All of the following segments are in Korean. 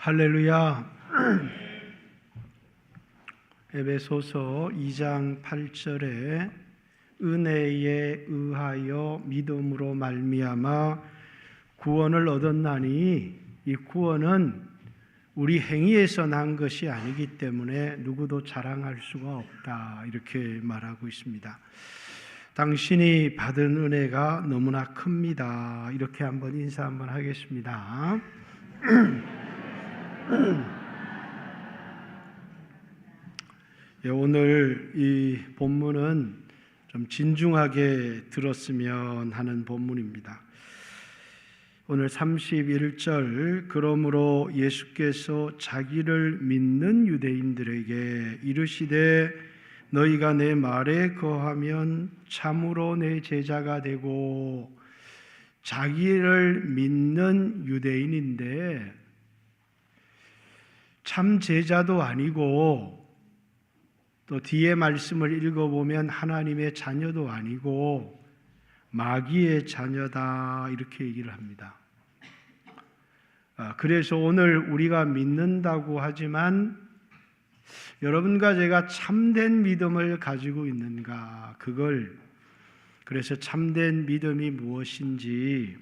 할렐루야. 에베소서 2장 8절에 은혜에 의하여 믿음으로 말미암아 구원을 얻었나니 이 구원은 우리 행위에서 난 것이 아니기 때문에 누구도 자랑할 수가 없다, 이렇게 말하고 있습니다. 당신이 받은 은혜가 너무나 큽니다. 이렇게 한번 인사 한번 하겠습니다. 오늘 이 본문은 좀 진중하게 들었으면 하는 본문입니다. 오늘 31절, 그러므로 예수께서 자기를 믿는 유대인들에게 이르시되 너희가 내 말에 거하면 참으로 내 제자가 되고, 자기를 믿는 유대인인데 참 제자도 아니고, 또 뒤에 말씀을 읽어보면 하나님의 자녀도 아니고 마귀의 자녀다, 이렇게 얘기를 합니다. 그래서 오늘 우리가 믿는다고 하지만 여러분과 제가 참된 믿음을 가지고 있는가, 그래서 참된 믿음이 무엇인지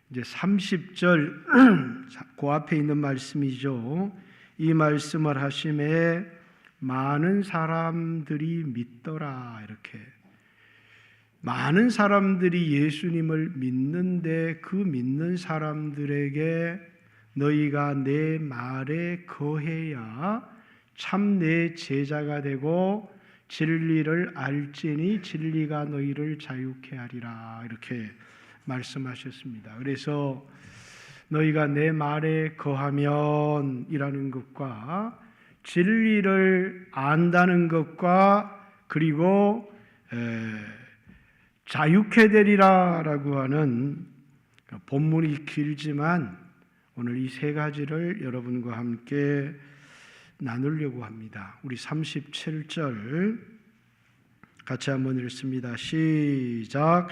이제 30절 그 앞에 있는 말씀이죠. 이 말씀을 하심에 많은 사람들이 믿더라, 이렇게. 많은 사람들이 예수님을 믿는데 그 믿는 사람들에게 너희가 내 말에 거해야 참 내 제자가 되고 진리를 알지니 진리가 너희를 자유케 하리라, 이렇게 말씀하셨습니다. 그래서 너희가 내 말에 거하면 이라는 것과 진리를 안다는 것과 그리고 자유케 되리라 라고 하는, 본문이 길지만 오늘 이 세 가지를 여러분과 함께 나누려고 합니다. 우리 37절 같이 한번 읽습니다. 시작.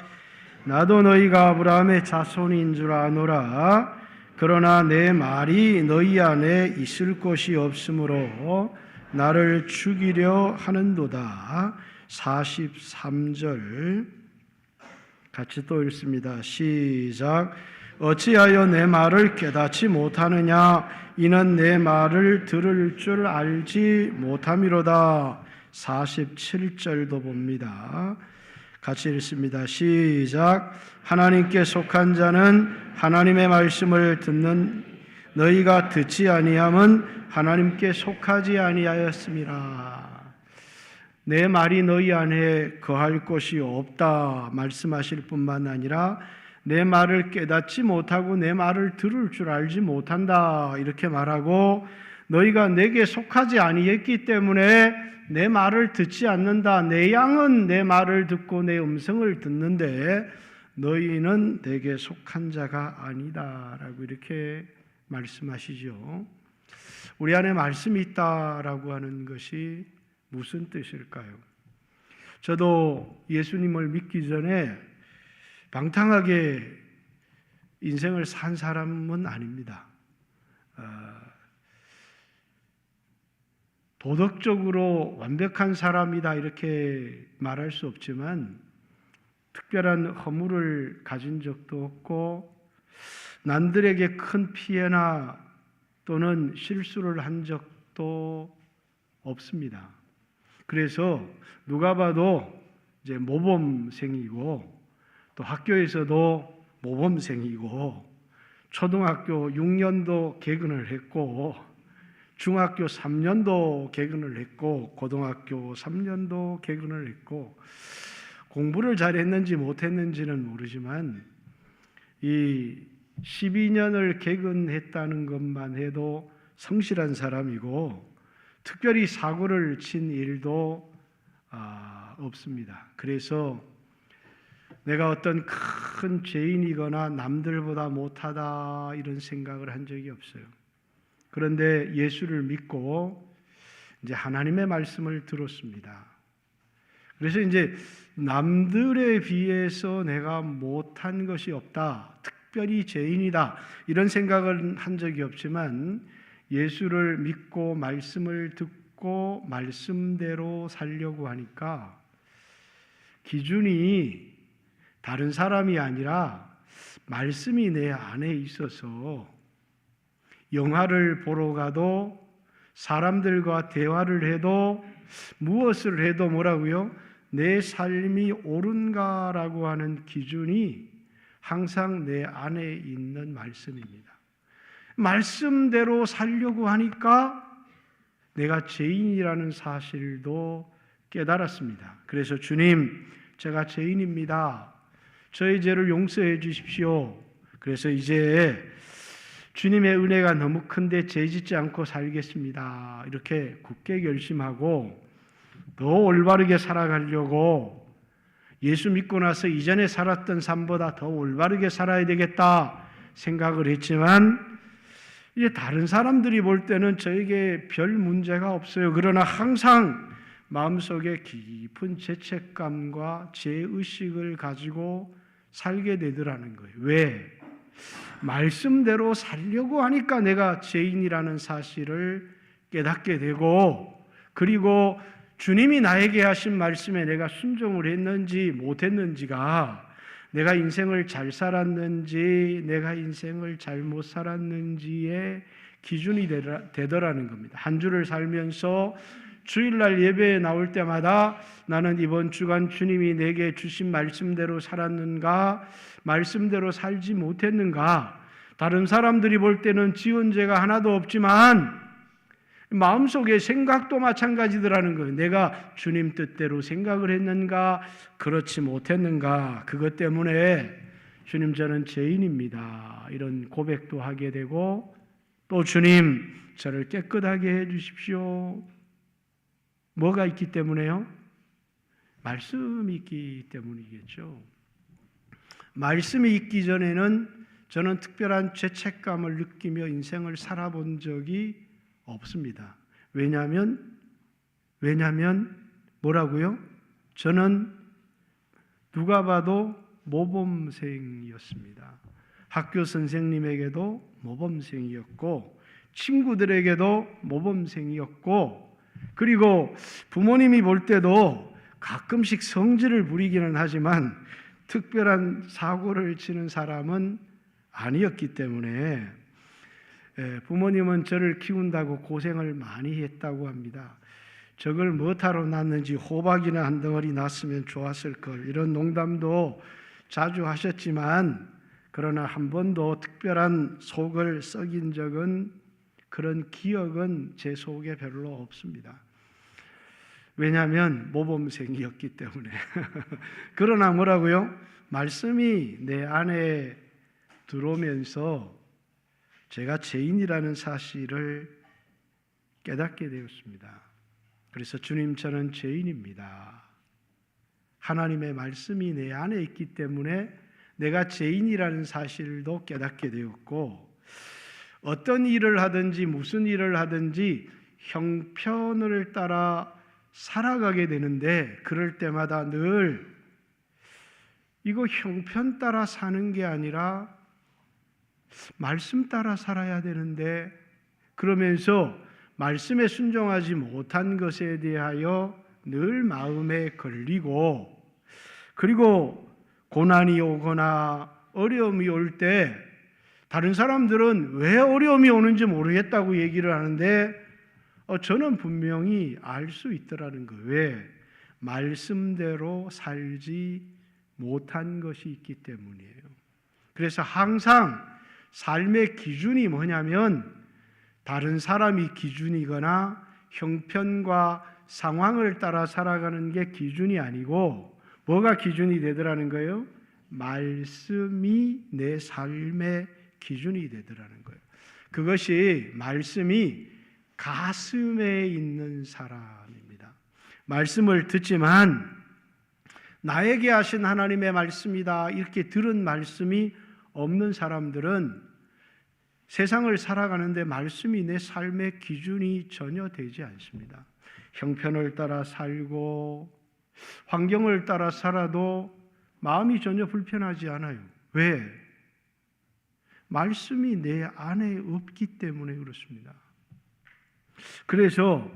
나도 너희가 아브라함의 자손인 줄 아노라. 그러나 내 말이 너희 안에 있을 곳이 없으므로 나를 죽이려 하는도다. 43절 같이 또 읽습니다. 시작. 어찌하여 내 말을 깨닫지 못하느냐? 이는 내 말을 들을 줄 알지 못함이로다. 47절도 봅니다. 같이 읽습니다. 시작. 하나님께 속한 자는 하나님의 말씀을 듣는, 너희가 듣지 아니함은 하나님께 속하지 아니하였음이라. 내 말이 너희 안에 거할 곳이 없다 말씀하실 뿐만 아니라 내 말을 깨닫지 못하고 내 말을 들을 줄 알지 못한다, 이렇게 말하고, 너희가 내게 속하지 아니했기 때문에 내 말을 듣지 않는다. 내 양은 내 말을 듣고 내 음성을 듣는데 너희는 내게 속한 자가 아니다 라고 이렇게 말씀하시죠. 우리 안에 말씀이 있다라고 하는 것이 무슨 뜻일까요? 저도 예수님을 믿기 전에 방탕하게 인생을 산 사람은 아닙니다. 도덕적으로 완벽한 사람이다 이렇게 말할 수 없지만 특별한 허물을 가진 적도 없고 남들에게 큰 피해나 또는 실수를 한 적도 없습니다. 그래서 누가 봐도 이제 모범생이고, 또 학교에서도 모범생이고, 초등학교 6년도 개근을 했고, 중학교 3년도 개근을 했고, 고등학교 3년도 개근을 했고, 공부를 잘했는지 못했는지는 모르지만 이 12년을 개근했다는 것만 해도 성실한 사람이고, 특별히 사고를 친 일도 없습니다. 그래서 내가 어떤 큰 죄인이거나 남들보다 못하다 이런 생각을 한 적이 없어요. 그런데 예수를 믿고 이제 하나님의 말씀을 들었습니다. 그래서 이제 남들에 비해서 내가 못한 것이 없다. 특별히 죄인이다 이런 생각은 한 적이 없지만 예수를 믿고 말씀을 듣고 말씀대로 살려고 하니까 기준이 다른 사람이 아니라 말씀이 내 안에 있어서 영화를 보러 가도 사람들과 대화를 해도 무엇을 해도 뭐라고요? 내 삶이 옳은가라고 하는 기준이 항상 내 안에 있는 말씀입니다. 말씀대로 살려고 하니까 내가 죄인이라는 사실도 깨달았습니다. 그래서 주님, 제가 죄인입니다. 저의 죄를 용서해 주십시오. 그래서 이제 주님의 은혜가 너무 큰데 죄 짓지 않고 살겠습니다. 이렇게 굳게 결심하고 더 올바르게 살아가려고 예수 믿고 나서 이전에 살았던 삶보다 더 올바르게 살아야 되겠다 생각을 했지만 이제 다른 사람들이 볼 때는 저에게 별 문제가 없어요. 그러나 항상 마음속에 깊은 죄책감과 죄의식을 가지고 살게 되더라는 거예요. 왜? 말씀대로 살려고 하니까 내가 죄인이라는 사실을 깨닫게 되고 그리고 주님이 나에게 하신 말씀에 내가 순종을 했는지 못했는지가 내가 인생을 잘 살았는지 내가 인생을 잘못 살았는지의 기준이 되더라는 겁니다. 한 주를 살면서 주일날 예배에 나올 때마다 나는 이번 주간 주님이 내게 주신 말씀대로 살았는가 말씀대로 살지 못했는가 다른 사람들이 볼 때는 지은 죄가 하나도 없지만 마음속의 생각도 마찬가지더라는 거예요. 내가 주님 뜻대로 생각을 했는가 그렇지 못했는가 그것 때문에 주님 저는 죄인입니다 이런 고백도 하게 되고 또 주님 저를 깨끗하게 해 주십시오. 뭐가 있기 때문에요? 말씀이 있기 때문이겠죠. 말씀이 있기 전에는 저는 특별한 죄책감을 느끼며 인생을 살아본 적이 없습니다. 왜냐하면 뭐라고요? 저는 누가 봐도 모범생이었습니다. 학교 선생님에게도 모범생이었고 친구들에게도 모범생이었고 그리고 부모님이 볼 때도 가끔씩 성질을 부리기는 하지만 특별한 사고를 치는 사람은 아니었기 때문에 부모님은 저를 키운다고 고생을 많이 했다고 합니다. 저걸 뭐하러 낳는지 호박이나 한 덩어리 낳았으면 좋았을 걸 이런 농담도 자주 하셨지만 그러나 한 번도 특별한 속을 썩인 적은 그런 기억은 제 속에 별로 없습니다. 왜냐하면 모범생이었기 때문에. 그러나 뭐라고요? 말씀이 내 안에 들어오면서 제가 죄인이라는 사실을 깨닫게 되었습니다. 그래서 주님 저는 죄인입니다. 하나님의 말씀이 내 안에 있기 때문에 내가 죄인이라는 사실도 깨닫게 되었고 어떤 일을 하든지 무슨 일을 하든지 형편을 따라 살아가게 되는데 그럴 때마다 늘 이거 형편 따라 사는 게 아니라 말씀 따라 살아야 되는데 그러면서 말씀에 순종하지 못한 것에 대하여 늘 마음에 걸리고 그리고 고난이 오거나 어려움이 올 때 다른 사람들은 왜 어려움이 오는지 모르겠다고 얘기를 하는데 저는 분명히 알 수 있더라는 거예요. 왜? 말씀대로 살지 못한 것이 있기 때문이에요. 그래서 항상 삶의 기준이 뭐냐면 다른 사람이 기준이거나 형편과 상황을 따라 살아가는 게 기준이 아니고 뭐가 기준이 되더라는 거예요? 말씀이 내 삶의 기준이 되더라는 거예요. 그것이 말씀이 가슴에 있는 사람입니다. 말씀을 듣지만 나에게 하신 하나님의 말씀이다 이렇게 들은 말씀이 없는 사람들은 세상을 살아가는데 말씀이 내 삶의 기준이 전혀 되지 않습니다. 형편을 따라 살고 환경을 따라 살아도 마음이 전혀 불편하지 않아요. 왜? 말씀이 내 안에 없기 때문에 그렇습니다. 그래서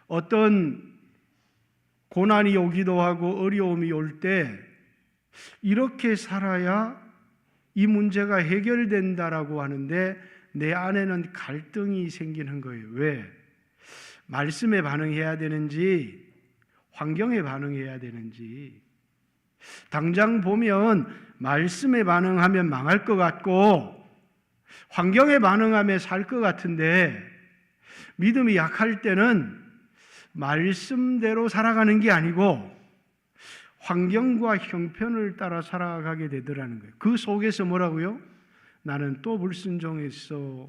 어떤 고난이 오기도 하고 어려움이 올 때 이렇게 살아야 이 문제가 해결된다라고 하는데 내 안에는 갈등이 생기는 거예요. 왜? 말씀에 반응해야 되는지 환경에 반응해야 되는지. 당장 보면 말씀에 반응하면 망할 것 같고 환경에 반응하면 살 것 같은데 믿음이 약할 때는 말씀대로 살아가는 게 아니고 환경과 형편을 따라 살아가게 되더라는 거예요. 그 속에서 뭐라고요? 나는 또 불순종했어.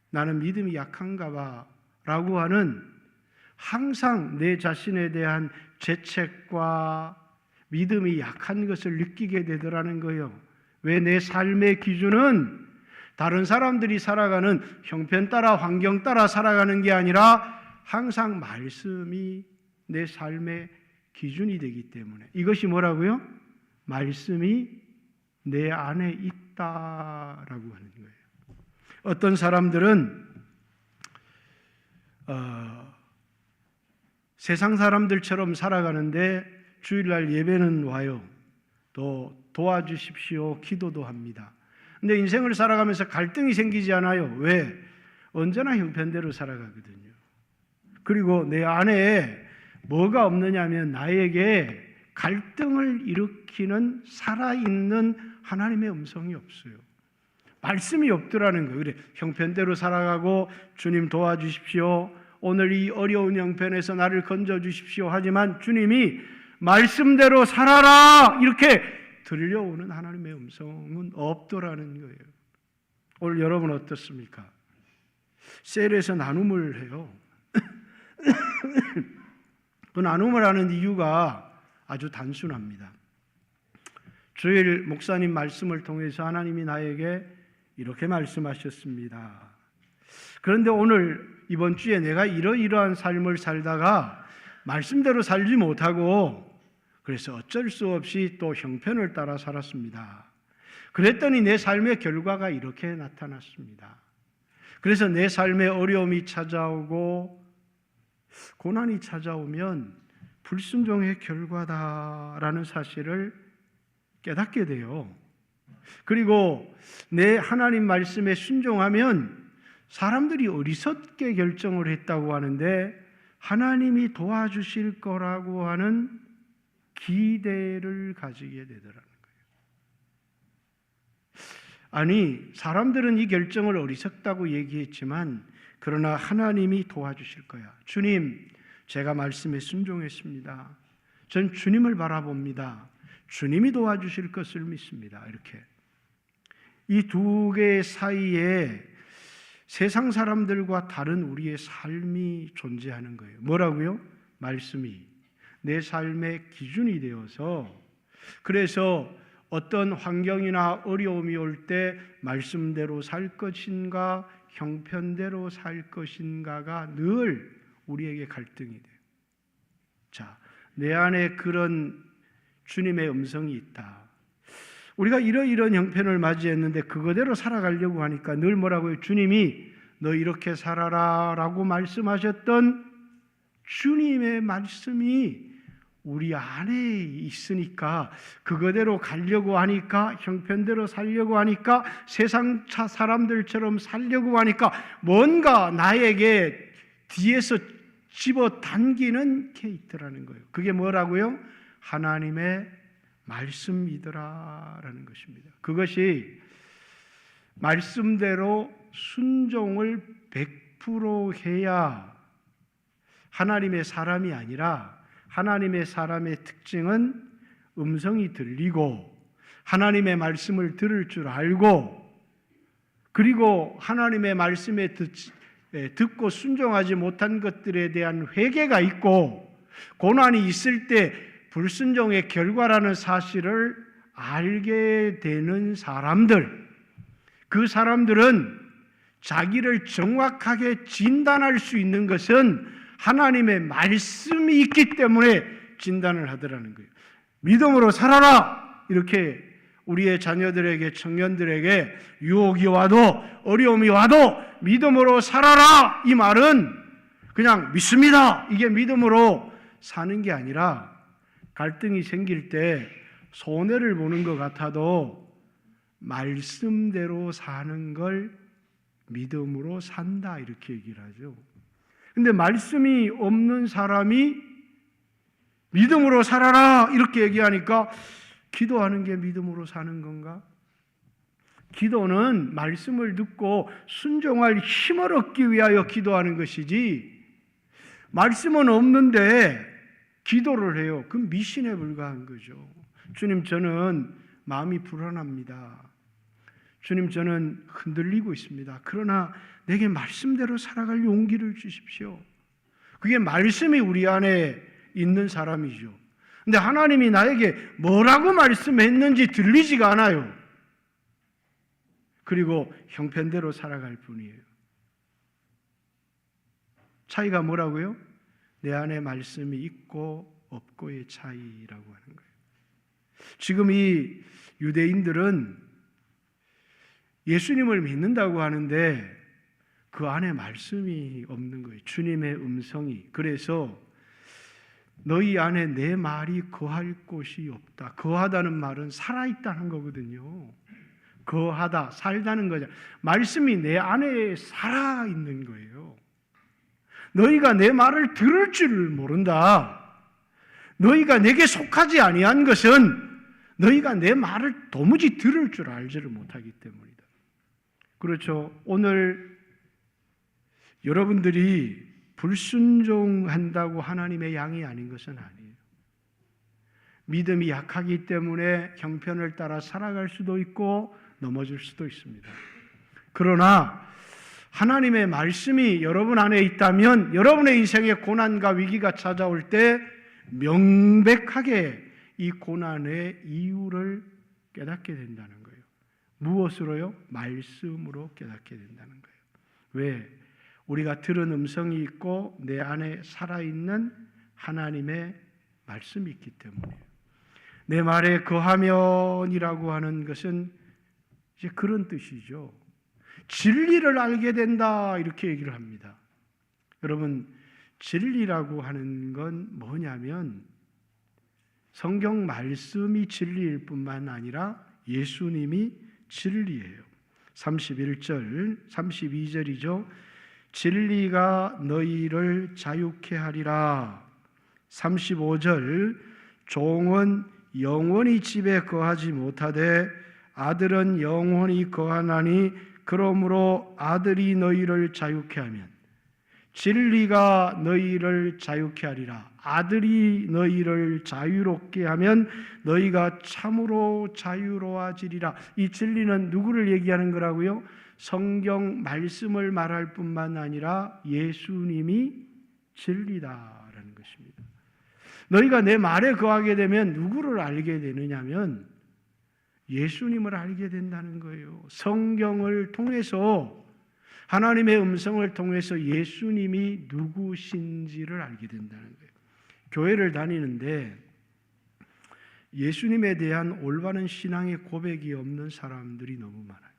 나는 믿음이 약한가 봐. 라고 하는 항상 내 자신에 대한 죄책과 믿음이 약한 것을 느끼게 되더라는 거예요. 왜? 내 삶의 기준은 다른 사람들이 살아가는 형편 따라 환경 따라 살아가는 게 아니라 항상 말씀이 내 삶의 기준이 되기 때문에. 이것이 뭐라고요? 말씀이 내 안에 있다라고 하는 거예요. 어떤 사람들은 세상 사람들처럼 살아가는데 주일날 예배는 와요. 또 도와주십시오. 기도도 합니다. 근데 인생을 살아가면서 갈등이 생기지 않아요. 왜? 언제나 형편대로 살아가거든요. 그리고 내 안에 뭐가 없느냐면 나에게 갈등을 일으키는 살아있는 하나님의 음성이 없어요. 말씀이 없더라는 거예요. 그래, 형편대로 살아가고 주님 도와주십시오. 오늘 이 어려운 형편에서 나를 건져주십시오. 하지만 주님이 말씀대로 살아라 이렇게 들려오는 하나님의 음성은 없더라는 거예요. 오늘 여러분 어떻습니까? 셀에서 나눔을 해요. 그 나눔을 하는 이유가 아주 단순합니다. 주일 목사님 말씀을 통해서 하나님이 나에게 이렇게 말씀하셨습니다. 그런데 오늘 이번 주에 내가 이러이러한 삶을 살다가 말씀대로 살지 못하고 그래서 어쩔 수 없이 또 형편을 따라 살았습니다. 그랬더니 내 삶의 결과가 이렇게 나타났습니다. 그래서 내 삶에 어려움이 찾아오고 고난이 찾아오면 불순종의 결과다라는 사실을 깨닫게 돼요. 그리고 내 하나님 말씀에 순종하면 사람들이 어리석게 결정을 했다고 하는데 하나님이 도와주실 거라고 하는 기대를 가지게 되더라는 거예요. 아니, 사람들은 이 결정을 어리석다고 얘기했지만 그러나 하나님이 도와주실 거야. 주님, 제가 말씀에 순종했습니다. 전 주님을 바라봅니다. 주님이 도와주실 것을 믿습니다. 이렇게 이 두 개의 사이에 세상 사람들과 다른 우리의 삶이 존재하는 거예요. 뭐라고요? 말씀이 내 삶의 기준이 되어서, 그래서 어떤 환경이나 어려움이 올 때 말씀대로 살 것인가 형편대로 살 것인가가 늘 우리에게 갈등이 돼요. 자, 내 안에 그런 주님의 음성이 있다. 우리가 이런 형편을 맞이했는데 그거대로 살아가려고 하니까 늘 뭐라고요? 주님이 너 이렇게 살아라 라고 말씀하셨던 주님의 말씀이 우리 안에 있으니까 그거대로 가려고 하니까 형편대로 살려고 하니까 세상 사람들처럼 살려고 하니까 뭔가 나에게 뒤에서 집어당기는 게 있더라는 거예요. 그게 뭐라고요? 하나님의 말씀이더라라는 것입니다. 그것이 말씀대로 순종을 100% 해야 하나님의 사람이 아니라, 하나님의 사람의 특징은 음성이 들리고 하나님의 말씀을 들을 줄 알고, 그리고 하나님의 말씀에 듣고 순종하지 못한 것들에 대한 회개가 있고, 고난이 있을 때 불순종의 결과라는 사실을 알게 되는 사람들, 그 사람들은 자기를 정확하게 진단할 수 있는 것은 하나님의 말씀이 있기 때문에 진단을 하더라는 거예요. 믿음으로 살아라! 이렇게 우리의 자녀들에게, 청년들에게 유혹이 와도 어려움이 와도 믿음으로 살아라, 이 말은 그냥 믿습니다, 이게 믿음으로 사는 게 아니라 갈등이 생길 때 손해를 보는 것 같아도 말씀대로 사는 걸 믿음으로 산다, 이렇게 얘기를 하죠. 근데 말씀이 없는 사람이 믿음으로 살아라 이렇게 얘기하니까 기도하는 게 믿음으로 사는 건가? 기도는 말씀을 듣고 순종할 힘을 얻기 위하여 기도하는 것이지, 말씀은 없는데 기도를 해요. 그건 미신에 불과한 거죠. 주님, 저는 마음이 불안합니다. 주님, 저는 흔들리고 있습니다. 그러나 내게 말씀대로 살아갈 용기를 주십시오. 그게 말씀이 우리 안에 있는 사람이죠. 근데 하나님이 나에게 뭐라고 말씀했는지 들리지가 않아요. 그리고 형편대로 살아갈 뿐이에요. 차이가 뭐라고요? 내 안에 말씀이 있고 없고의 차이라고 하는 거예요. 지금 이 유대인들은 예수님을 믿는다고 하는데 그 안에 말씀이 없는 거예요. 주님의 음성이. 그래서 너희 안에 내 말이 거할 곳이 없다. 거하다는 말은 살아있다는 거거든요. 거하다, 살다는 거죠. 말씀이 내 안에 살아있는 거예요. 너희가 내 말을 들을 줄 모른다. 너희가 내게 속하지 아니한 것은 너희가 내 말을 도무지 들을 줄 알지를 못하기 때문이다. 그렇죠. 오늘 여러분들이 불순종한다고 하나님의 양이 아닌 것은 아니에요. 믿음이 약하기 때문에 형편을 따라 살아갈 수도 있고 넘어질 수도 있습니다. 그러나 하나님의 말씀이 여러분 안에 있다면 여러분의 인생에 고난과 위기가 찾아올 때 명백하게 이 고난의 이유를 깨닫게 된다는 거예요. 무엇으로요? 말씀으로 깨닫게 된다는 거예요. 왜? 우리가 들은 음성이 있고 내 안에 살아있는 하나님의 말씀이 있기 때문이에요. 내 말에 거하면이라고 하는 것은 이제 그런 뜻이죠. 진리를 알게 된다, 이렇게 얘기를 합니다. 여러분, 진리라고 하는 건 뭐냐면 성경 말씀이 진리일 뿐만 아니라 예수님이 진리예요. 31절, 32절이죠. 진리가 너희를 자유케 하리라. 35절, 종은 영원히 집에 거하지 못하되 아들은 영원히 거하나니 그러므로 아들이 너희를 자유케 하면, 진리가 너희를 자유케 하리라. 아들이 너희를 자유롭게 하면 너희가 참으로 자유로워지리라. 이 진리는 누구를 얘기하는 거라고요? 성경 말씀을 말할 뿐만 아니라 예수님이 진리다라는 것입니다. 너희가 내 말에 거하게 되면 누구를 알게 되느냐면 예수님을 알게 된다는 거예요. 성경을 통해서, 하나님의 음성을 통해서 예수님이 누구신지를 알게 된다는 거예요. 교회를 다니는데 예수님에 대한 올바른 신앙의 고백이 없는 사람들이 너무 많아요.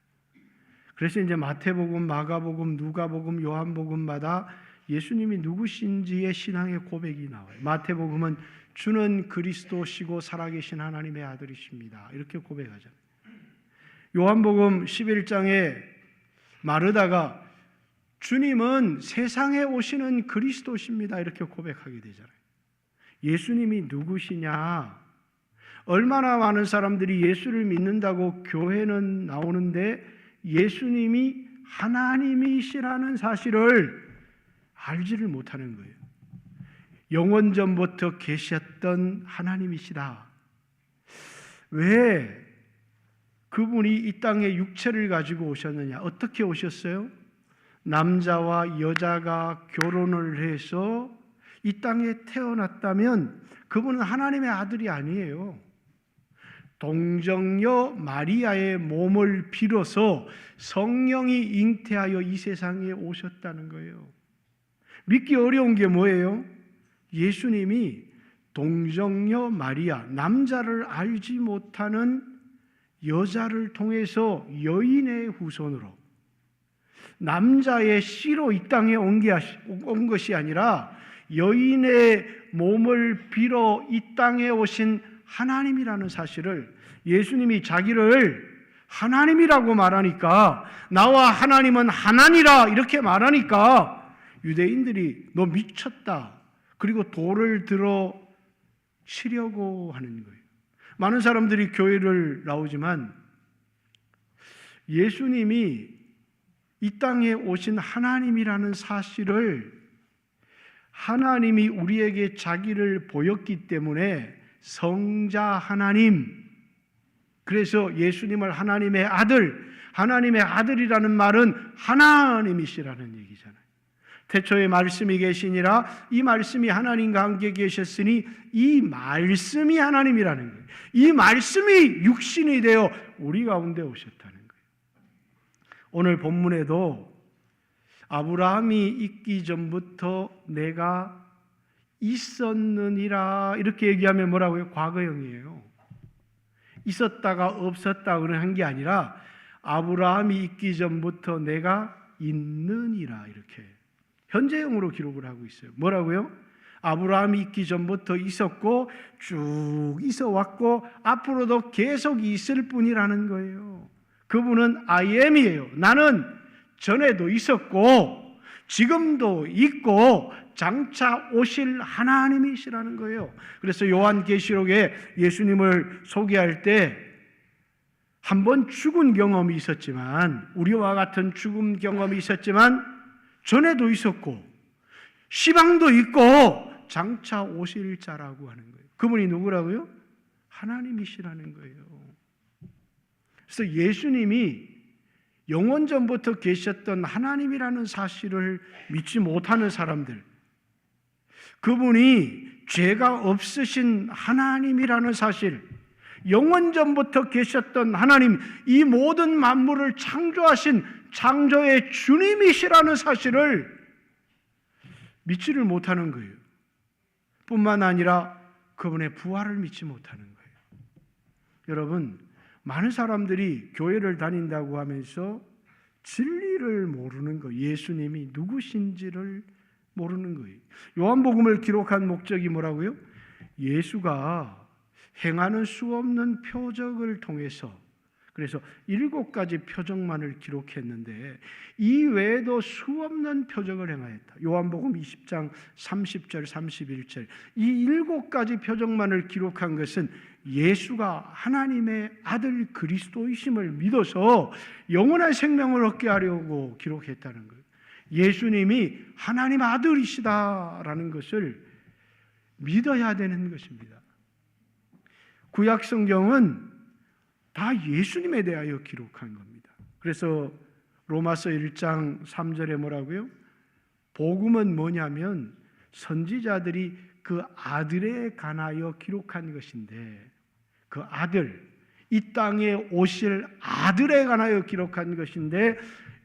그래서 이제 마태복음, 마가복음, 누가복음, 요한복음마다 예수님이 누구신지의 신앙의 고백이 나와요. 마태복음은 주는 그리스도시고 살아계신 하나님의 아들이십니다, 이렇게 고백하잖아요. 요한복음 11장에 마르다가 주님은 세상에 오시는 그리스도십니다, 이렇게 고백하게 되잖아요. 예수님이 누구시냐? 얼마나 많은 사람들이 예수를 믿는다고 교회는 나오는데 예수님이 하나님이시라는 사실을 알지를 못하는 거예요. 영원전부터 계셨던 하나님이시다. 왜 그분이 이 땅에 육체를 가지고 오셨느냐? 어떻게 오셨어요? 남자와 여자가 결혼을 해서 이 땅에 태어났다면 그분은 하나님의 아들이 아니에요. 동정녀 마리아의 몸을 빌어서 성령이 잉태하여 이 세상에 오셨다는 거예요. 믿기 어려운 게 뭐예요? 예수님이 동정녀 마리아, 남자를 알지 못하는 여자를 통해서 여인의 후손으로 남자의 씨로 이 땅에 온 것이 아니라 여인의 몸을 빌어 이 땅에 오신 하나님이라는 사실을, 예수님이 자기를 하나님이라고 말하니까, 나와 하나님은 하나니라 이렇게 말하니까 유대인들이 너 미쳤다, 그리고 돌을 들어 치려고 하는 거예요. 많은 사람들이 교회를 나오지만 예수님이 이 땅에 오신 하나님이라는 사실을, 하나님이 우리에게 자기를 보였기 때문에 성자 하나님, 그래서 예수님을 하나님의 아들이라는 말은 하나님이시라는 얘기잖아요. 태초에 말씀이 계시니라, 이 말씀이 하나님과 함께 계셨으니 이 말씀이 하나님이라는 거예요. 이 말씀이 육신이 되어 우리 가운데 오셨다는 거예요. 오늘 본문에도 아브라함이 있기 전부터 내가 있었느니라 이렇게 얘기하면 뭐라고요? 과거형이에요. 있었다가 없었다 그런 게 아니라 아브라함이 있기 전부터 내가 있느니라 이렇게 현재형으로 기록을 하고 있어요. 뭐라고요? 아브라함이 있기 전부터 있었고 쭉 있어 왔고 앞으로도 계속 있을 뿐이라는 거예요. 그분은 I am이에요. 나는 전에도 있었고 지금도 있고 장차 오실 하나님이시라는 거예요. 그래서 요한계시록에 예수님을 소개할 때 한 번 죽은 경험이 있었지만, 우리와 같은 죽음 경험이 있었지만 전에도 있었고 시방도 있고 장차 오실 자라고 하는 거예요. 그분이 누구라고요? 하나님이시라는 거예요. 그래서 예수님이 영원 전부터 계셨던 하나님이라는 사실을 믿지 못하는 사람들, 그분이 죄가 없으신 하나님이라는 사실, 영원 전부터 계셨던 하나님, 이 모든 만물을 창조하신 창조의 주님이시라는 사실을 믿지를 못하는 거예요. 뿐만 아니라 그분의 부활을 믿지 못하는 거예요. 여러분, 많은 사람들이 교회를 다닌다고 하면서 진리를 모르는 거예요. 예수님이 누구신지를 모르는 거예요. 요한복음을 기록한 목적이 뭐라고요? 예수가 행하는 수 없는 표적을 통해서, 그래서 7가지 표적만을 기록했는데 이 외에도 수 없는 표적을 행하였다. 요한복음 20장 30절 31절 이 7가지 표적만을 기록한 것은 예수가 하나님의 아들 그리스도이심을 믿어서 영원한 생명을 얻게 하려고 기록했다는 거예요. 예수님이 하나님 아들이시다라는 것을 믿어야 되는 것입니다. 구약 성경은 다 예수님에 대하여 기록한 겁니다. 그래서 로마서 1장 3절에 뭐라고요? 복음은 뭐냐면 선지자들이 그 아들에 관하여 기록한 것인데, 그 아들, 이 땅에 오실 아들에 관하여 기록한 것인데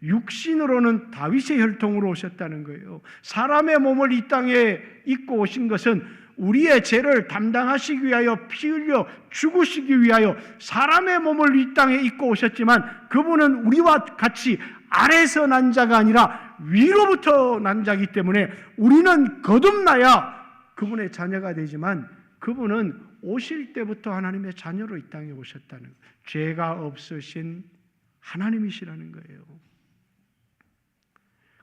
육신으로는 다윗의 혈통으로 오셨다는 거예요. 사람의 몸을 이 땅에 입고 오신 것은 우리의 죄를 담당하시기 위하여 피 흘려 죽으시기 위하여 사람의 몸을 이 땅에 입고 오셨지만, 그분은 우리와 같이 아래서 난 자가 아니라 위로부터 난 자이기 때문에 우리는 거듭나야 그분의 자녀가 되지만, 그분은 오실 때부터 하나님의 자녀로 이 땅에 오셨다는 거예요. 죄가 없으신 하나님이시라는 거예요.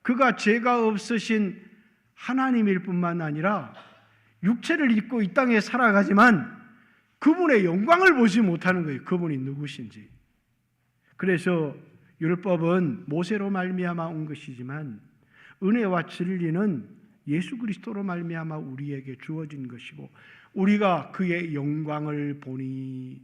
그가 죄가 없으신 하나님일 뿐만 아니라 육체를 입고 이 땅에 살아가지만 그분의 영광을 보지 못하는 거예요. 그분이 누구신지. 그래서 율법은 모세로 말미암아 온 것이지만 은혜와 진리는 예수 그리스도로 말미암아 우리에게 주어진 것이고, 우리가 그의 영광을 보니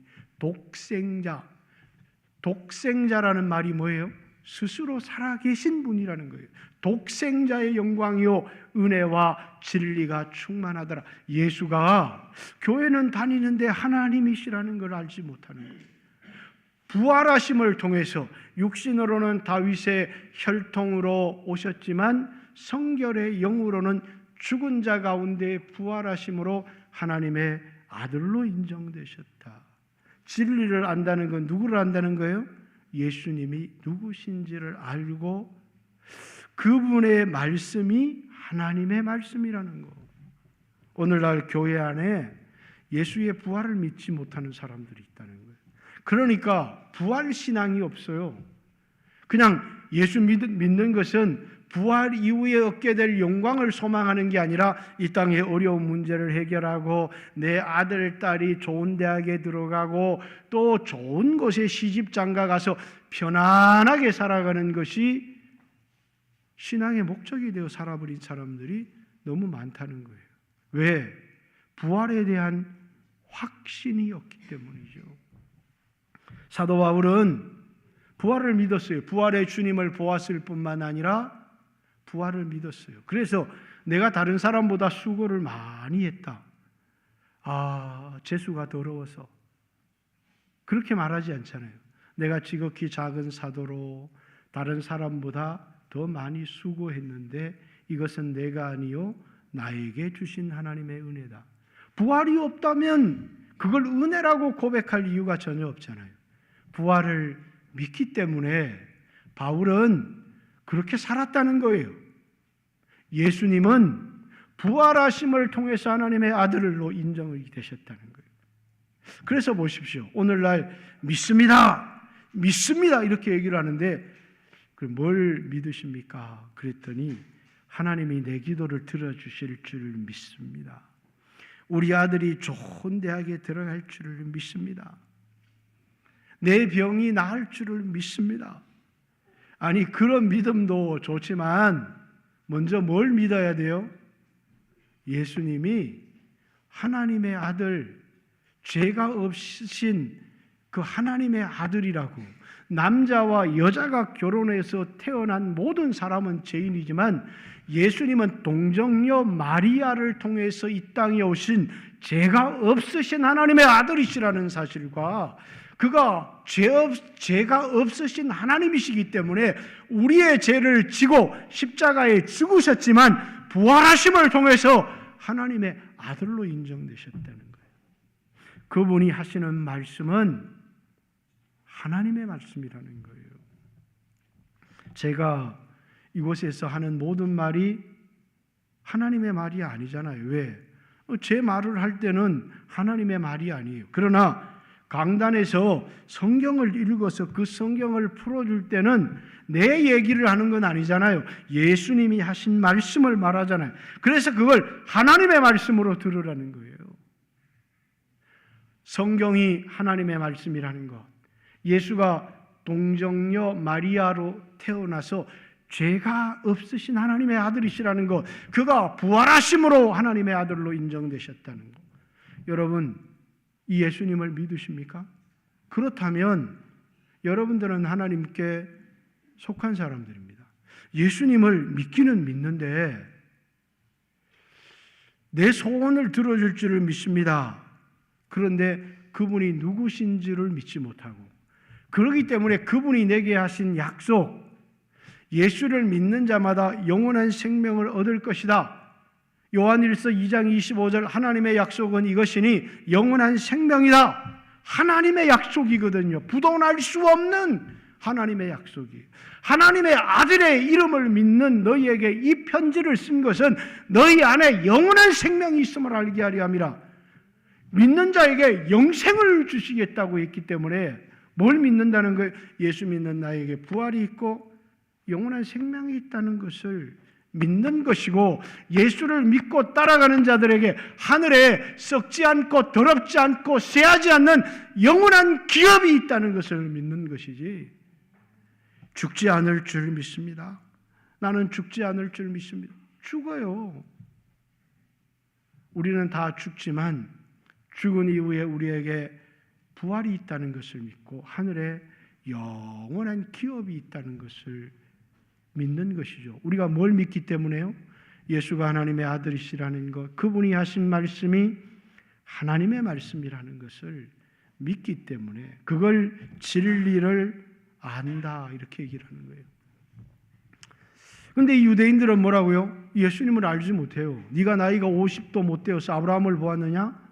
독생자라는 말이 뭐예요? 스스로 살아계신 분이라는 거예요. 독생자의 영광이요 은혜와 진리가 충만하더라. 예수가 교회는 다니는데 하나님이시라는 걸 알지 못하는 거예요. 부활하심을 통해서 육신으로는 다윗의 혈통으로 오셨지만 성결의 영으로는 죽은 자 가운데 부활하심으로 하나님의 아들로 인정되셨다. 진리를 안다는 건 누구를 안다는 거예요? 예수님이 누구신지를 알고 그분의 말씀이 하나님의 말씀이라는 거. 오늘날 교회 안에 예수의 부활을 믿지 못하는 사람들이 있다는 거예요. 그러니까 부활 신앙이 없어요. 그냥 예수 믿는 것은 부활 이후에 얻게 될 영광을 소망하는 게 아니라 이 땅의 어려운 문제를 해결하고 내 아들, 딸이 좋은 대학에 들어가고 또 좋은 곳에 시집 장가 가서 편안하게 살아가는 것이 신앙의 목적이 되어 살아버린 사람들이 너무 많다는 거예요. 왜? 부활에 대한 확신이 없기 때문이죠. 사도 바울은 부활을 믿었어요. 부활의 주님을 보았을 뿐만 아니라 부활을 믿었어요. 그래서 내가 다른 사람보다 수고를 많이 했다. 재수가 더러워서. 그렇게 말하지 않잖아요. 내가 지극히 작은 사도로 다른 사람보다 더 많이 수고했는데 이것은 내가 아니요 나에게 주신 하나님의 은혜다. 부활이 없다면 그걸 은혜라고 고백할 이유가 전혀 없잖아요. 부활을 믿기 때문에 바울은 그렇게 살았다는 거예요. 예수님은 부활하심을 통해서 하나님의 아들로 인정이 되셨다는 거예요. 그래서 보십시오. 오늘날 믿습니다. 믿습니다. 이렇게 얘기를 하는데 뭘 믿으십니까? 그랬더니 하나님이 내 기도를 들어주실 줄을 믿습니다. 우리 아들이 좋은 대학에 들어갈 줄을 믿습니다. 내 병이 나을 줄을 믿습니다. 아니 그런 믿음도 좋지만 먼저 뭘 믿어야 돼요? 예수님이 하나님의 아들, 죄가 없으신 그 하나님의 아들이라고. 남자와 여자가 결혼해서 태어난 모든 사람은 죄인이지만 예수님은 동정녀 마리아를 통해서 이 땅에 오신 죄가 없으신 하나님의 아들이시라는 사실과 그가 죄가 없으신 하나님이시기 때문에 우리의 죄를 지고 십자가에 죽으셨지만 부활하심을 통해서 하나님의 아들로 인정되셨다는 거예요. 그분이 하시는 말씀은 하나님의 말씀이라는 거예요. 제가 이곳에서 하는 모든 말이 하나님의 말이 아니잖아요. 왜? 제 말을 할 때는 하나님의 말이 아니에요. 그러나 강단에서 성경을 읽어서 그 성경을 풀어줄 때는 내 얘기를 하는 건 아니잖아요. 예수님이 하신 말씀을 말하잖아요. 그래서 그걸 하나님의 말씀으로 들으라는 거예요. 성경이 하나님의 말씀이라는 것. 예수가 동정녀 마리아로 태어나서 죄가 없으신 하나님의 아들이시라는 것. 그가 부활하심으로 하나님의 아들로 인정되셨다는 것. 여러분 이 예수님을 믿으십니까? 그렇다면 여러분들은 하나님께 속한 사람들입니다. 예수님을 믿기는 믿는데 내 소원을 들어줄 줄을 믿습니다. 그런데 그분이 누구신지를 믿지 못하고 그렇기 때문에 그분이 내게 하신 약속, 예수를 믿는 자마다 영원한 생명을 얻을 것이다. 요한일서 2장 25절 하나님의 약속은 이것이니 영원한 생명이다. 하나님의 약속이거든요. 부동할 수 없는 하나님의 약속이에요. 하나님의 아들의 이름을 믿는 너희에게 이 편지를 쓴 것은 너희 안에 영원한 생명이 있음을 알게 하려 함이라. 믿는 자에게 영생을 주시겠다고 했기 때문에 뭘 믿는다는 거예요? 예수 믿는 나에게 부활이 있고 영원한 생명이 있다는 것을 믿는 것이고 예수를 믿고 따라가는 자들에게 하늘에 썩지 않고 더럽지 않고 쇠하지 않는 영원한 기업이 있다는 것을 믿는 것이지 죽지 않을 줄 믿습니다. 나는 죽지 않을 줄 믿습니다. 죽어요. 우리는 다 죽지만 죽은 이후에 우리에게 부활이 있다는 것을 믿고 하늘에 영원한 기업이 있다는 것을 믿는 것이죠. 우리가 뭘 믿기 때문에요? 예수가 하나님의 아들이시라는 것, 그분이 하신 말씀이 하나님의 말씀이라는 것을 믿기 때문에 그걸 진리를 안다 이렇게 얘기를 하는 거예요. 그런데 이 유대인들은 뭐라고요? 예수님을 알지 못해요. 네가 나이가 50도 못 되어서 아브라함을 보았느냐?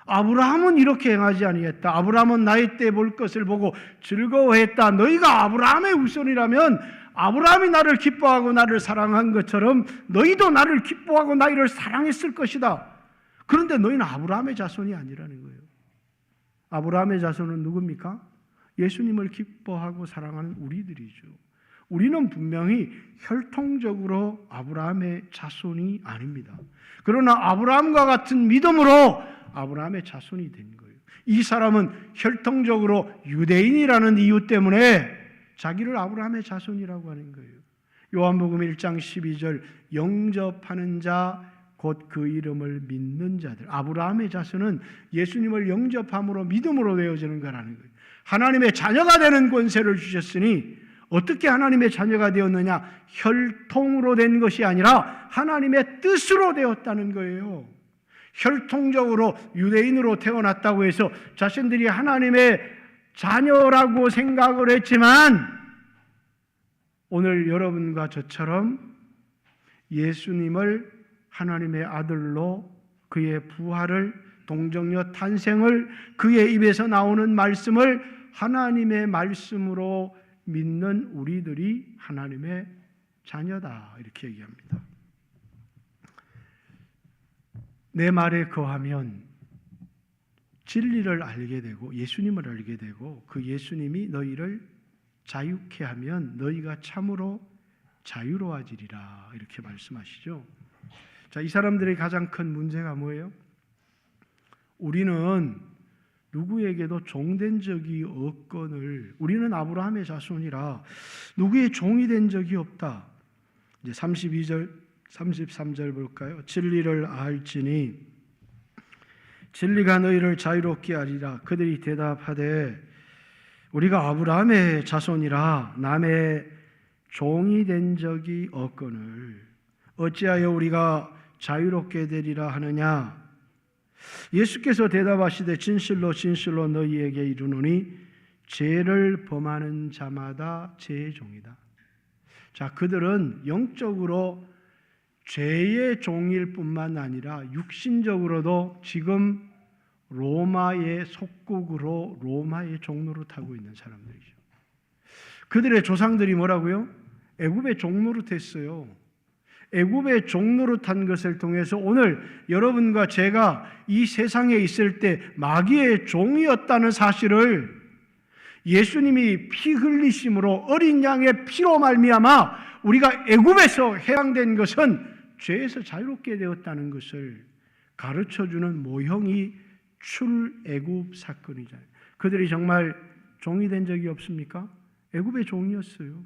아브라함은 이렇게 행하지 아니했다. 아브라함은 나의 때 볼 것을 보고 즐거워했다. 너희가 아브라함의 후손이라면 아브라함이 나를 기뻐하고 나를 사랑한 것처럼 너희도 나를 기뻐하고 나를 사랑했을 것이다. 그런데 너희는 아브라함의 자손이 아니라는 거예요. 아브라함의 자손은 누굽니까? 예수님을 기뻐하고 사랑하는 우리들이죠. 우리는 분명히 혈통적으로 아브라함의 자손이 아닙니다. 그러나 아브라함과 같은 믿음으로 아브라함의 자손이 된 거예요. 이 사람은 혈통적으로 유대인이라는 이유 때문에 자기를 아브라함의 자손이라고 하는 거예요. 요한복음 1장 12절 영접하는 자 곧 그 이름을 믿는 자들. 아브라함의 자손은 예수님을 영접함으로 믿음으로 되어지는 거라는 거예요. 하나님의 자녀가 되는 권세를 주셨으니 어떻게 하나님의 자녀가 되었느냐? 혈통으로 된 것이 아니라 하나님의 뜻으로 되었다는 거예요. 혈통적으로 유대인으로 태어났다고 해서 자신들이 하나님의 자녀라고 생각을 했지만 오늘 여러분과 저처럼 예수님을 하나님의 아들로 그의 부활을 동정녀 탄생을 그의 입에서 나오는 말씀을 하나님의 말씀으로 믿는 우리들이 하나님의 자녀다 이렇게 얘기합니다. 내 말에 거하면 진리를 알게 되고 예수님을 알게 되고 그 예수님이 너희를 자유케 하면 너희가 참으로 자유로워지리라 이렇게 말씀하시죠. 자, 이 사람들의 가장 큰 문제가 뭐예요? 우리는 누구에게도 종된 적이 없거늘 우리는 아브라함의 자손이라 누구의 종이 된 적이 없다. 이제 32절 33절 볼까요? 진리를 알지니 진리가 너희를 자유롭게 하리라. 그들이 대답하되 우리가 아브라함의 자손이라 남의 종이 된 적이 없거늘 어찌하여 우리가 자유롭게 되리라 하느냐? 예수께서 대답하시되 진실로 진실로 너희에게 이르노니 죄를 범하는 자마다 죄의 종이다. 자, 그들은 영적으로 죄의 종일 뿐만 아니라 육신적으로도 지금 로마의 속국으로 로마의 종노릇하고 있는 사람들이죠. 그들의 조상들이 뭐라고요? 애굽의 종노릇했어요. 애굽의 종노릇한 것을 통해서 오늘 여러분과 제가 이 세상에 있을 때 마귀의 종이었다는 사실을 예수님이 피 흘리심으로 어린 양의 피로 말미암아 우리가 애굽에서 해방된 것은 죄에서 자유롭게 되었다는 것을 가르쳐주는 모형이 출애굽 사건이잖아요. 그들이 정말 종이 된 적이 없습니까? 애굽의 종이었어요.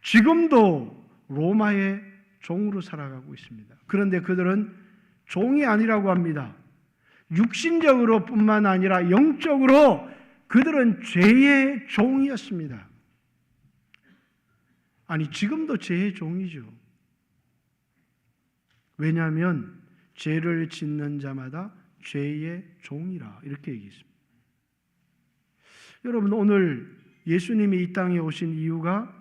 지금도 로마의 종으로 살아가고 있습니다. 그런데 그들은 종이 아니라고 합니다. 육신적으로 뿐만 아니라 영적으로 그들은 죄의 종이었습니다. 아니 지금도 죄의 종이죠. 왜냐하면 죄를 짓는 자마다 죄의 종이라 이렇게 얘기했습니다. 여러분 오늘 예수님이 이 땅에 오신 이유가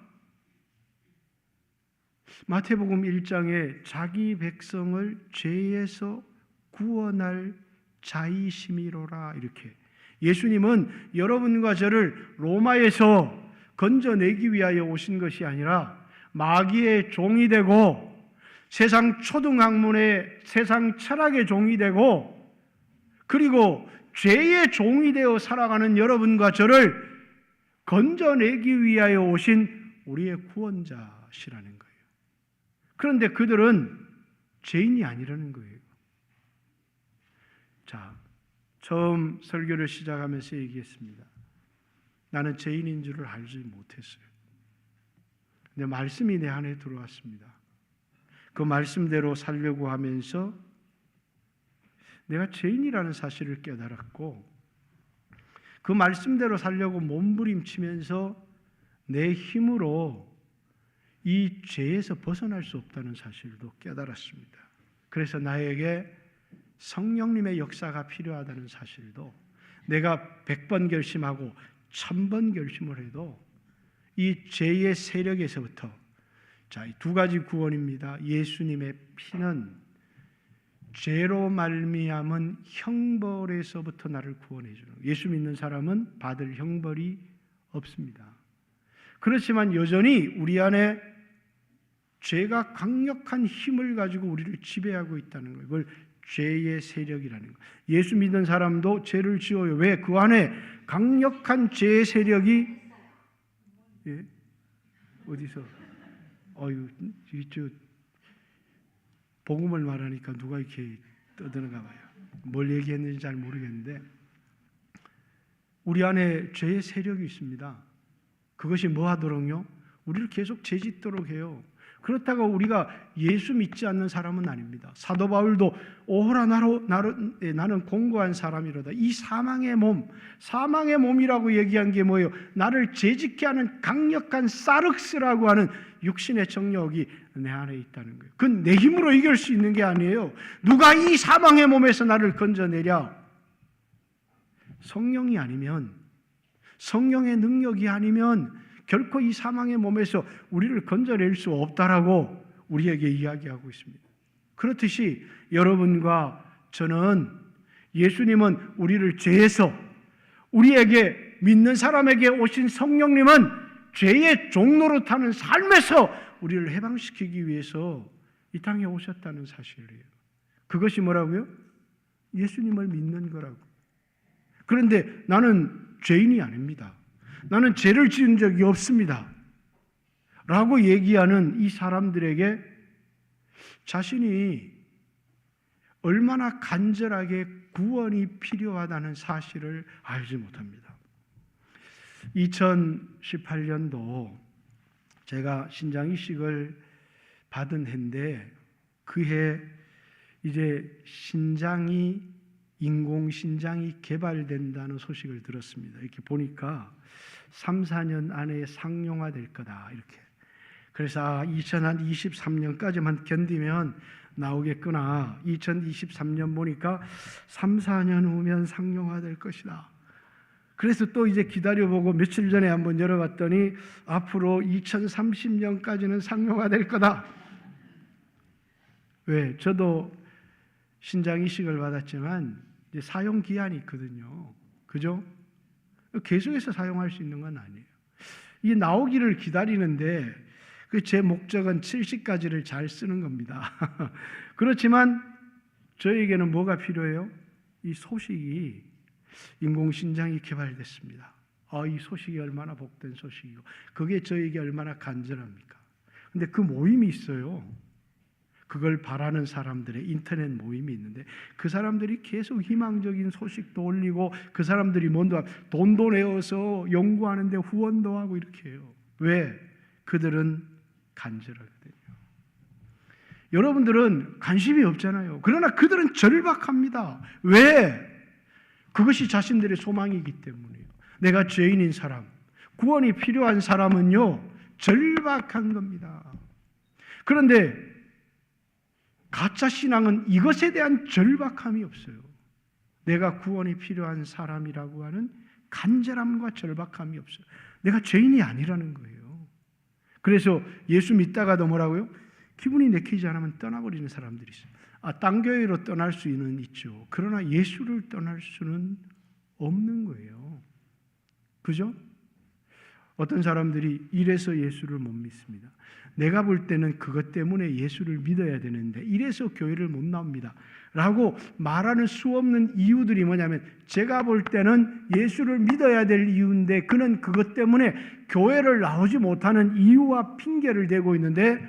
마태복음 1장에 자기 백성을 죄에서 구원할 자이심이로라 이렇게 예수님은 여러분과 저를 로마에서 건져내기 위하여 오신 것이 아니라 마귀의 종이 되고 세상 초등학문의 세상 철학의 종이 되고 그리고 죄의 종이 되어 살아가는 여러분과 저를 건져내기 위하여 오신 우리의 구원자시라는 거예요. 그런데 그들은 죄인이 아니라는 거예요. 자, 처음 설교를 시작하면서 얘기했습니다. 나는 죄인인 줄을 알지 못했어요. 근데 말씀이 내 안에 들어왔습니다. 그 말씀대로 살려고 하면서 내가 죄인이라는 사실을 깨달았고 그 말씀대로 살려고 몸부림치면서 내 힘으로 이 죄에서 벗어날 수 없다는 사실도 깨달았습니다. 그래서 나에게 성령님의 역사가 필요하다는 사실도 내가 100번 결심하고 1000번 결심을 해도 이 죄의 세력에서부터 자, 이 두 가지 구원입니다. 예수님의 피는 죄로 말미암은 형벌에서부터 나를 구원해 주는 거예요. 예수 믿는 사람은 받을 형벌이 없습니다. 그렇지만 여전히 우리 안에 죄가 강력한 힘을 가지고 우리를 지배하고 있다는 거예요. 그걸 죄의 세력이라는 거예요. 예수 믿는 사람도 죄를 지어요. 왜? 그 안에 강력한 죄의 세력이 어디서? 저 복음을 말하니까 누가 이렇게 떠드는가 봐요. 뭘 얘기했는지 잘 모르겠는데 우리 안에 죄의 세력이 있습니다. 그것이 뭐 하도록요? 우리를 계속 죄짓도록 해요. 그렇다고 우리가 예수 믿지 않는 사람은 아닙니다. 사도 바울도 오호라 나는 공고한 사람이로다. 이 사망의 몸이라고 얘기한 게 뭐예요? 나를 죄짓게 하는 강력한 사륵스라고 하는 육신의 정력이 내 안에 있다는 거예요. 그건 내 힘으로 이길 수 있는 게 아니에요. 누가 이 사망의 몸에서 나를 건져내랴? 성령이 아니면, 성령의 능력이 아니면 결코 이 사망의 몸에서 우리를 건져낼 수 없다라고 우리에게 이야기하고 있습니다. 그렇듯이 여러분과 저는, 예수님은 우리를 죄에서, 우리에게 믿는 사람에게 오신 성령님은 죄의 종로로 타는 삶에서 우리를 해방시키기 위해서 이 땅에 오셨다는 사실이에요. 그것이 뭐라고요? 예수님을 믿는 거라고. 그런데 나는 죄인이 아닙니다. 나는 죄를 지은 적이 없습니다. 라고 얘기하는 이 사람들에게 자신이 얼마나 간절하게 구원이 필요하다는 사실을 알지 못합니다. 2018년도 제가 신장 이식을 받은 해인데 그해 이제 인공신장이 개발된다는 소식을 들었습니다. 이렇게 보니까 3, 4년 안에 상용화될 거다 이렇게. 그래서 2023년까지만 견디면 나오겠구나. 2023년 보니까 3, 4년 후면 상용화될 것이다. 그래서 또 이제 기다려보고 며칠 전에 한번 열어봤더니 앞으로 2030년까지는 상용화될 거다. 왜? 저도 신장 이식을 받았지만 이제 사용 기한이 있거든요. 그죠? 계속해서 사용할 수 있는 건 아니에요. 이 나오기를 기다리는데 제 목적은 70까지를 잘 쓰는 겁니다. 그렇지만 저에게는 뭐가 필요해요? 이 소식이, 인공신장이 개발됐습니다. 이 소식이 얼마나 복된 소식이고 그게 저에게 얼마나 간절합니까? 근데 그 모임이 있어요. 그걸 바라는 사람들의 인터넷 모임이 있는데 그 사람들이 계속 희망적인 소식도 올리고 그 사람들이 돈도 내어서 연구하는데 후원도 하고 이렇게 해요. 왜? 그들은 간절하거든요. 여러분들은 관심이 없잖아요. 그러나 그들은 절박합니다. 왜? 그것이 자신들의 소망이기 때문이에요. 내가 죄인인 사람, 구원이 필요한 사람은요 절박한 겁니다. 그런데 가짜 신앙은 이것에 대한 절박함이 없어요. 내가 구원이 필요한 사람이라고 하는 간절함과 절박함이 없어요. 내가 죄인이 아니라는 거예요. 그래서 예수 믿다가도 뭐라고요? 기분이 내키지 않으면 떠나버리는 사람들이 있어요. 딴 교회로 떠날 수는 있죠. 그러나 예수를 떠날 수는 없는 거예요. 그죠? 어떤 사람들이 이래서 예수를 못 믿습니다. 내가 볼 때는 그것 때문에 예수를 믿어야 되는데 이래서 교회를 못 나옵니다. 라고 말하는 수 없는 이유들이 뭐냐면 제가 볼 때는 예수를 믿어야 될 이유인데 그는 그것 때문에 교회를 나오지 못하는 이유와 핑계를 대고 있는데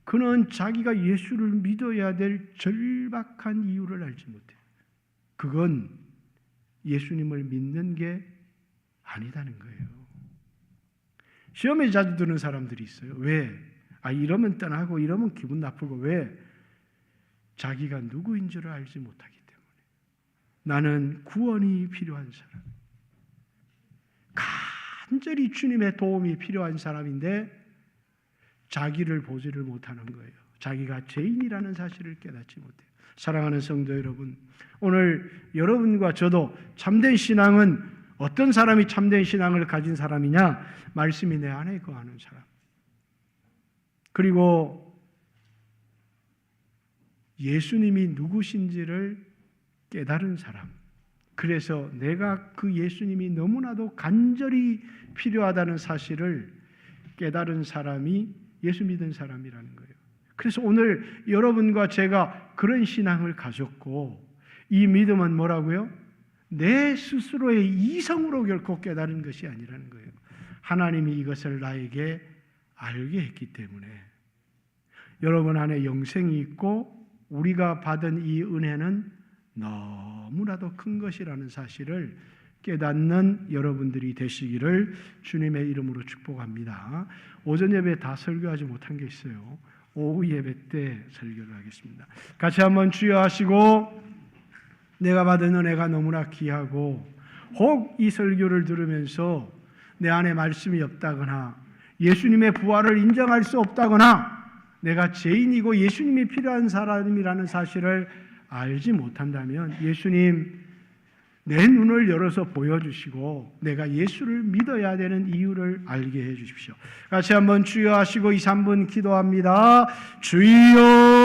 그는 자기가 예수를 믿어야 될 절박한 이유를 알지 못해요. 그건 예수님을 믿는 게 아니다는 거예요. 시험에 자주 드는 사람들이 있어요. 왜? 이러면 떠나고 이러면 기분 나쁘고 왜? 자기가 누구인 줄 알지 못하기 때문에. 나는 구원이 필요한 사람, 간절히 주님의 도움이 필요한 사람인데 자기를 보지를 못하는 거예요. 자기가 죄인이라는 사실을 깨닫지 못해요. 사랑하는 성도 여러분, 오늘 여러분과 저도 참된 신앙은 어떤 사람이 참된 신앙을 가진 사람이냐? 말씀이 내 안에 거하는 사람. 그리고 예수님이 누구신지를 깨달은 사람, 그래서 내가 그 예수님이 너무나도 간절히 필요하다는 사실을 깨달은 사람이 예수 믿은 사람이라는 거예요. 그래서 오늘 여러분과 제가 그런 신앙을 가졌고, 이 믿음은 뭐라고요? 내 스스로의 이성으로 결코 깨달은 것이 아니라는 거예요. 하나님이 이것을 나에게 알게 했기 때문에. 여러분 안에 영생이 있고 우리가 받은 이 은혜는 너무나도 큰 것이라는 사실을 깨닫는 여러분들이 되시기를 주님의 이름으로 축복합니다. 오전 예배 다 설교하지 못한 게 있어요. 오후 예배 때 설교를 하겠습니다. 같이 한번 주여 하시고, 내가 받은 은혜가 너무나 귀하고 혹 이 설교를 들으면서 내 안에 말씀이 없다거나 예수님의 부활을 인정할 수 없다거나 내가 죄인이고 예수님이 필요한 사람이라는 사실을 알지 못한다면 예수님 내 눈을 열어서 보여주시고 내가 예수를 믿어야 되는 이유를 알게 해주십시오. 같이 한번 주여 하시고 2, 3분 기도합니다. 주여